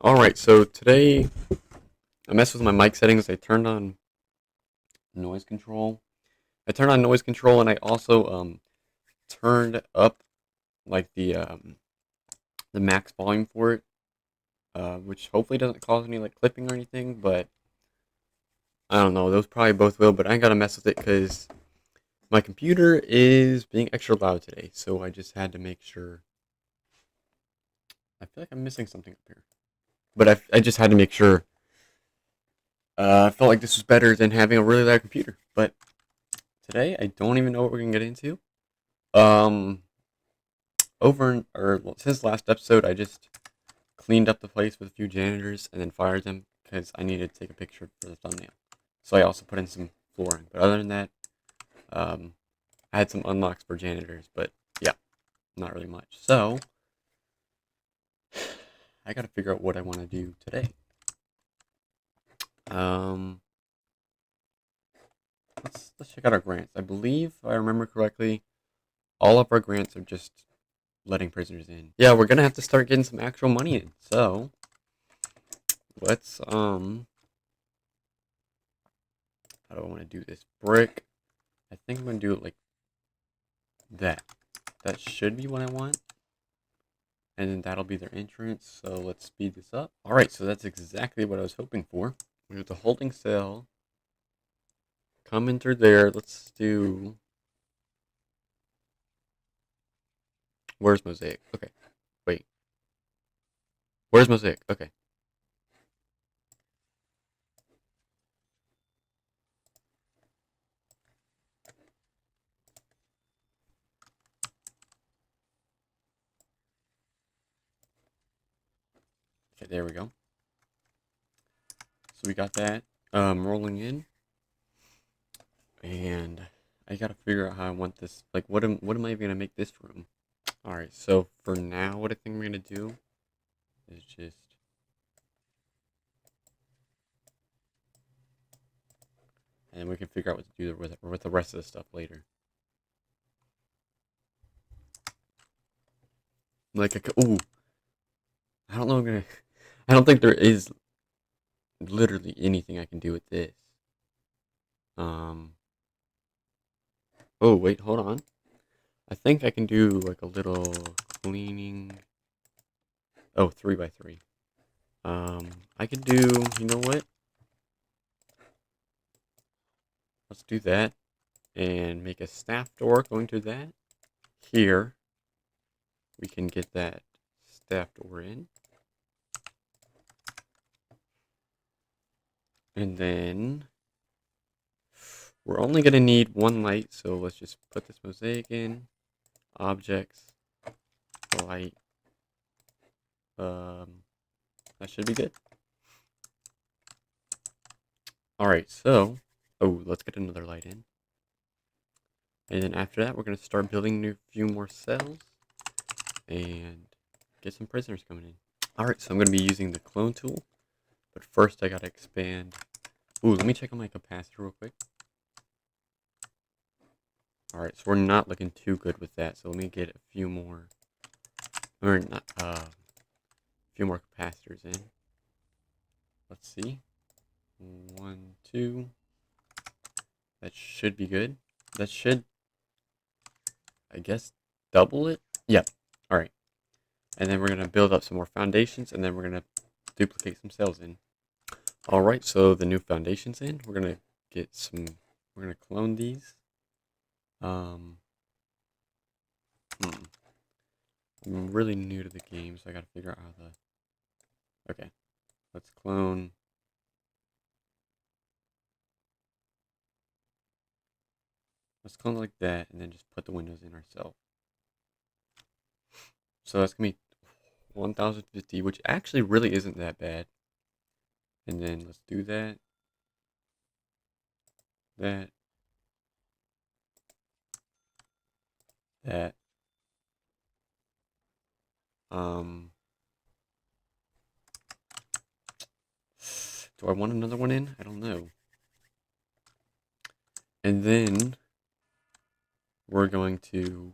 Alright, so today I messed with my mic settings. I turned on noise control. I turned on noise control and I also turned up like the max volume for it, which hopefully doesn't cause any like clipping or anything, but I don't know. Those probably both will, but I ain't gotta mess with it because my computer is being extra loud today, so I just had to make sure. I feel like I'm missing something up here. But I just had to make sure. I felt like this was better than having a really loud computer. But today, I don't even know what we're gonna get into. Um, since last episode, I just cleaned up the place with a few janitors and then fired them because I needed to take a picture for the thumbnail. So I also put in some flooring. But other than that, um, I had some unlocks for janitors. But yeah, not really much. So I gotta figure out what I want to do today. Um, let's check out our grants. I believe, if I remember correctly, all of our grants are just letting prisoners in. Yeah, we're gonna have to start getting some actual money in. So let's how do I want to do this? Brick. I think I'm gonna do it like that. That should be what I want. And then that'll be their entrance. So let's speed this up. Alright, so that's exactly what I was hoping for. We have the holding cell coming through there. Let's do, where's Mosaic? Okay. Wait. Where's Mosaic? Okay. Okay, there we go. So we got that rolling in. And I gotta figure out how I want this. Like, what am I even gonna make this room? All right. So for now, what I think I'm gonna do is just, and then we can figure out what to do with the rest of the stuff later. Like, ooh, I don't know. I don't think there is literally anything I can do with this. Um. Oh wait, hold on. I think I can do like a little cleaning. Oh, 3x3. I could do. You know what? Let's do that and make a staff door going to that. Here we can get that staff door in. And then we're only going to need one light, so let's just put this mosaic in. Objects, light. That should be good. Alright, so, oh, let's get another light in. And then after that, we're going to start building a few more cells and get some prisoners coming in. Alright, so I'm going to be using the clone tool, but first I got to expand. Ooh, let me check on my capacitor real quick. Alright, so we're not looking too good with that, so let me get a few more, or not, a few more capacitors in. Let's see. 1, 2. That should be good. That should, I guess, double it. Yep. Alright. And then we're going to build up some more foundations, and then we're going to duplicate some cells in. Alright, so the new foundation's in. We're going to get some, we're going to clone these. I'm really new to the game, so I got to figure out how the, okay. Let's clone. Let's clone like that, and then just put the windows in ourselves. So that's going to be 1050, which actually really isn't that bad. And then let's do that. That. That. Um, do I want another one in? I don't know. And then we're going to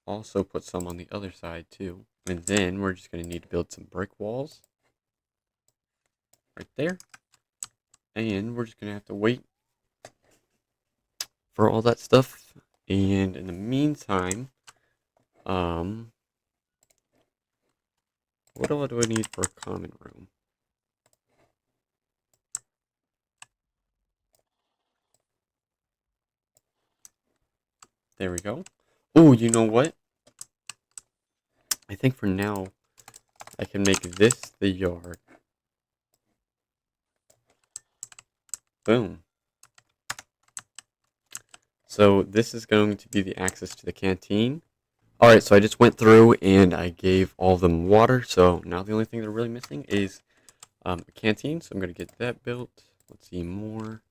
also put some on the other side too. And then we're just going to need to build some brick walls. right there. And we're just gonna have to wait for all that stuff. And in the meantime, what all do I need for a common room? There we go. Oh, you know what? I think for now, I can make this the yard. Boom. So this is going to be the access to the canteen. Alright, so I just went through and I gave all of them water. So now the only thing they're really missing is a canteen. So I'm going to get that built. Let's see more.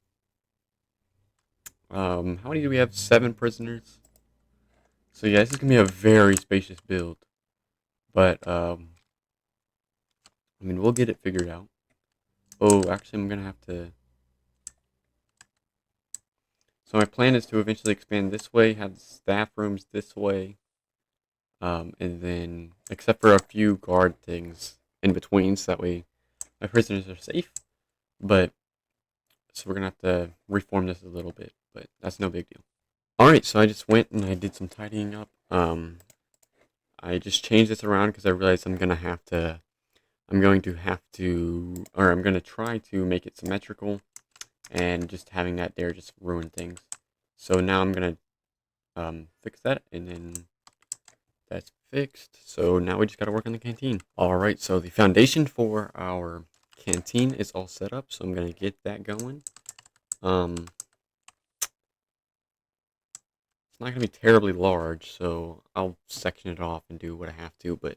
How many do we have? 7 prisoners. So yeah, this is going to be a very spacious build. But, I mean, we'll get it figured out. Oh, actually, I'm going to have to... So my plan is to eventually expand this way, have the staff rooms this way. And then, except for a few guard things in between, so that way my prisoners are safe. But, so we're going to have to reform this a little bit, but that's no big deal. Alright, so I just went and I did some tidying up. I just changed this around because I realized I'm going to have to, or I'm going to try to make it symmetrical, and just having that there just ruined things. So now I'm going to fix that, and then that's fixed. So now we just got to work on the canteen. Alright, so the foundation for our canteen is all set up, so I'm going to get that going. It's not going to be terribly large, so I'll section it off and do what I have to, but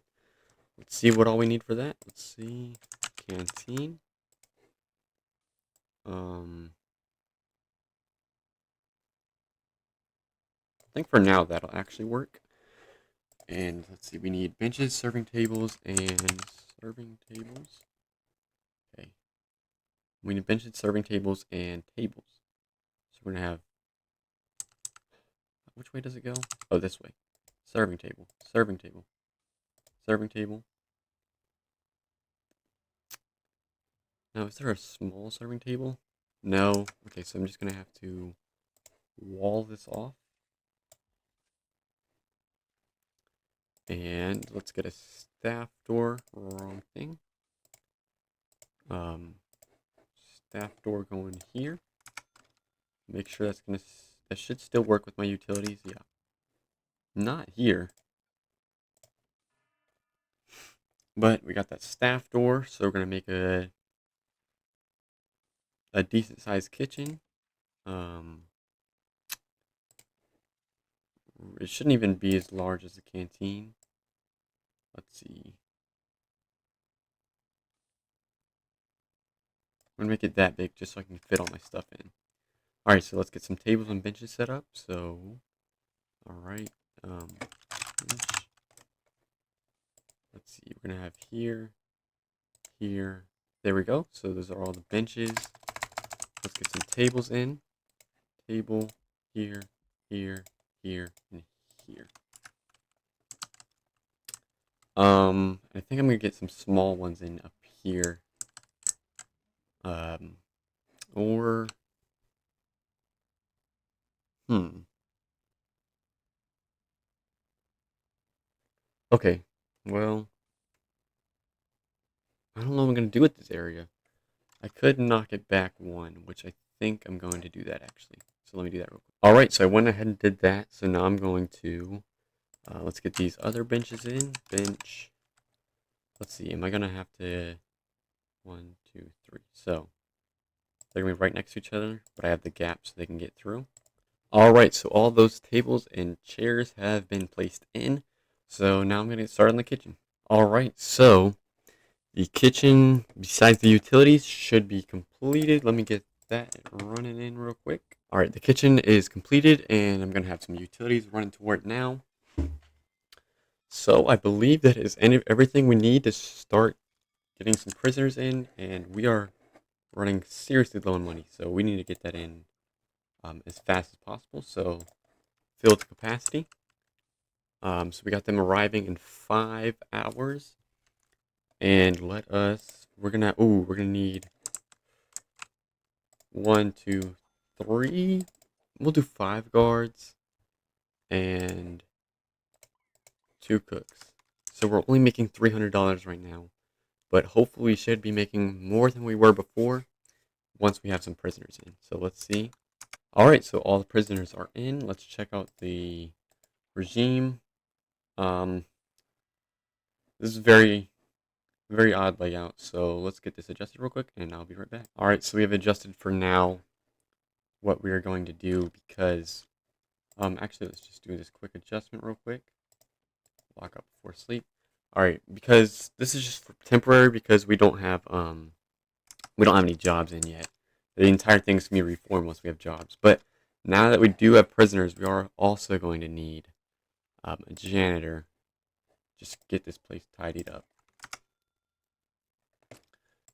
let's see what all we need for that. Let's see. Canteen. I think for now that'll actually work. And let's see, we need benches, serving tables, and serving tables. Okay. We need benches, serving tables, and tables. So we're going to have... Which way does it go? Oh, this way. Serving table, serving table, serving table. Now, is there a small serving table? No. Okay, so I'm just going to have to wall this off. And let's get a staff door. Wrong thing. Staff door going here. Make sure that should still work with my utilities. Yeah. Not here. But we got that staff door, so we're gonna make a decent sized kitchen. It shouldn't even be as large as the canteen. Let's see. I'm gonna make it that big just so I can fit all my stuff in. Alright, so let's get some tables and benches set up. So, alright. Let's see, we're gonna have here, here. There we go. So those are all the benches. Let's get some tables in. Table, here, here, here, and here. I think I'm gonna get some small ones in up here. Or okay. Well, I don't know what I'm gonna do with this area. I could knock it back one, which I think I'm going to do that actually. So let me do that real quick. Alright, so I went ahead and did that. So now I'm going to let's get these other benches in. Bench. Let's see, am I gonna have to 1, 2, 3. So they're gonna be right next to each other, but I have the gap so they can get through. Alright, so all those tables and chairs have been placed in. So now I'm gonna get started in the kitchen. Alright, so the kitchen, besides the utilities, should be completed. Let me get that running in real quick. Alright, the kitchen is completed, and I'm going to have some utilities running toward it now. So I believe that is everything we need to start getting some prisoners in, and we are running seriously low on money, so we need to get that in as fast as possible. So fill to capacity. So we got them arriving in 5 hours. And we're gonna need 1, 2, 3. We'll do 5 guards and 2 cooks. So we're only making $300 right now, but hopefully we should be making more than we were before once we have some prisoners in. So let's see. Alright, so all the prisoners are in. Let's check out the regime. This is very odd layout, so let's get this adjusted real quick and I'll be right back. Alright, so we have adjusted for now what we are going to do because actually let's just do this quick adjustment real quick. Lock up before sleep. Alright, because this is just temporary because we don't have any jobs in yet. The entire thing's gonna be reformed once we have jobs. But now that we do have prisoners, we are also going to need a janitor. Just get this place tidied up.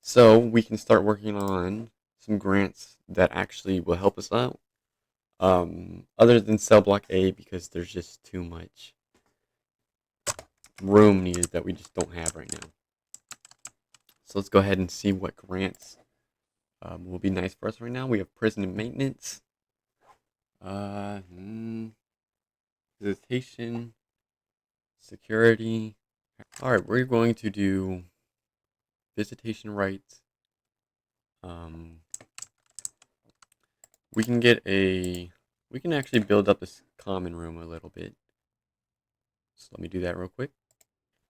So we can start working on some grants that actually will help us out. Other than cell block A, because there's just too much room needed that we just don't have right now. So let's go ahead and see what grants will be nice for us right now. We have prison and maintenance, visitation, security. All right, we're going to do visitation rights. We can actually build up this common room a little bit. So let me do that real quick.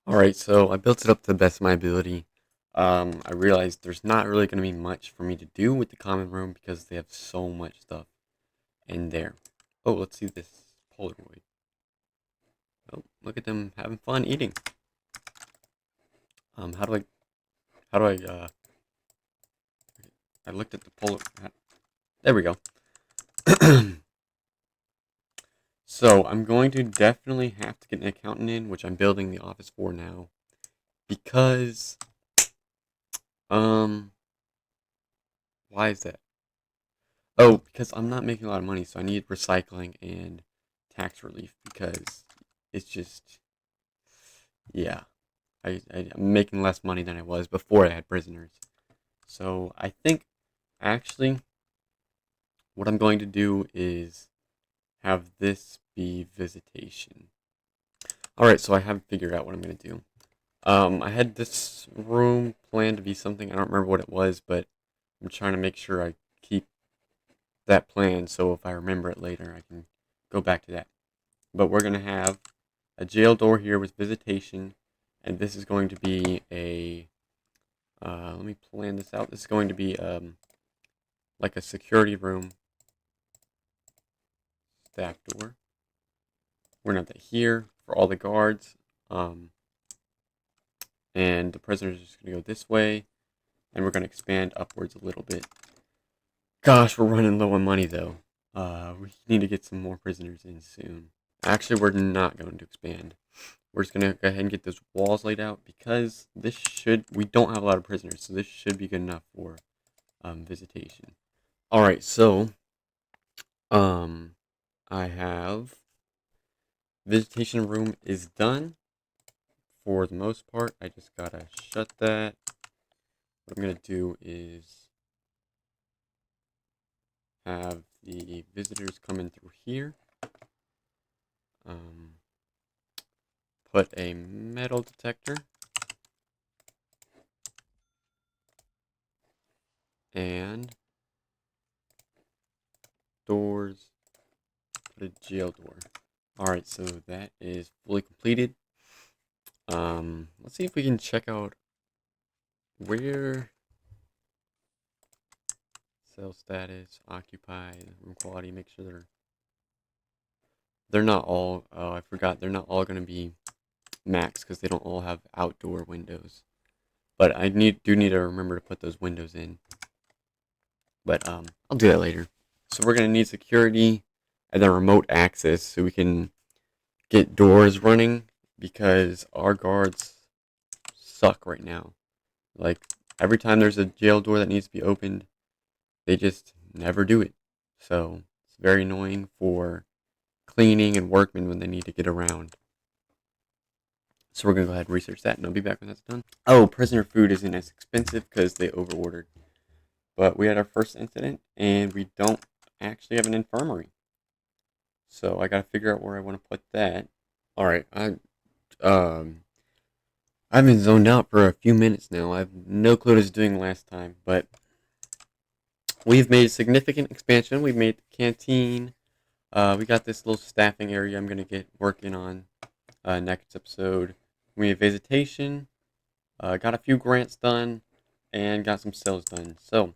Alright, so I built it up to the best of my ability. I realized there's not really going to be much for me to do with the common room because they have so much stuff in there. Oh, let's see this Polaroid. Oh, look at them having fun eating. How do I, I looked at the Polaroid. There we go. So I'm going to definitely have to get an accountant in, which I'm building the office for now, because why is that? Oh, because I'm not making a lot of money, so I need recycling and tax relief because it's just, yeah, I'm making less money than I was before I had prisoners. So I think actually what I'm going to do is have this be visitation. Alright, so I have figured out what I'm going to do. I had this room planned to be something, I don't remember what it was, but I'm trying to make sure I keep that plan so if I remember it later, I can go back to that. But we're going to have a jail door here with visitation, and this is going to be a, let me plan this out. This is going to be like a security room staff door. We're going to have that here for all the guards, and the prisoners are just going to go this way, and we're going to expand upwards a little bit. Gosh, we're running low on money though. We need to get some more prisoners in soon. Actually, we're not going to expand. We're just going to go ahead and get those walls laid out because we don't have a lot of prisoners, so this should be good enough for visitation. Alright, so I have visitation room is done for the most part. I just gotta shut that. What I'm going to do is have the visitors come in through here. Put a metal detector and doors. Put a jail door. Alright, so that is fully completed. Let's see if we can check out where cell status, occupied, room quality, make sure they're not all, oh, I forgot, they're not all going to be max because they don't all have outdoor windows. But I do need to remember to put those windows in. But I'll do that later. So we're going to need security and then remote access so we can get doors running because our guards suck right now. Like, every time there's a jail door that needs to be opened, they just never do it. So it's very annoying for cleaning and workmen when they need to get around. So we're going to go ahead and research that, and I'll be back when that's done. Oh, prisoner food isn't as expensive because they overordered. But we had our first incident, and we don't actually have an infirmary. So I gotta figure out where I want to put that. All right, um I've been zoned out for a few minutes now. I have no clue what I was doing last time, but we've made a significant expansion. We've made the canteen. We got this little staffing area I'm gonna get working on next episode. We have visitation. Got a few grants done, and got some sales done. So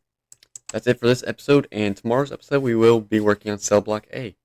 that's it for this episode. And tomorrow's episode, we will be working on cell block A.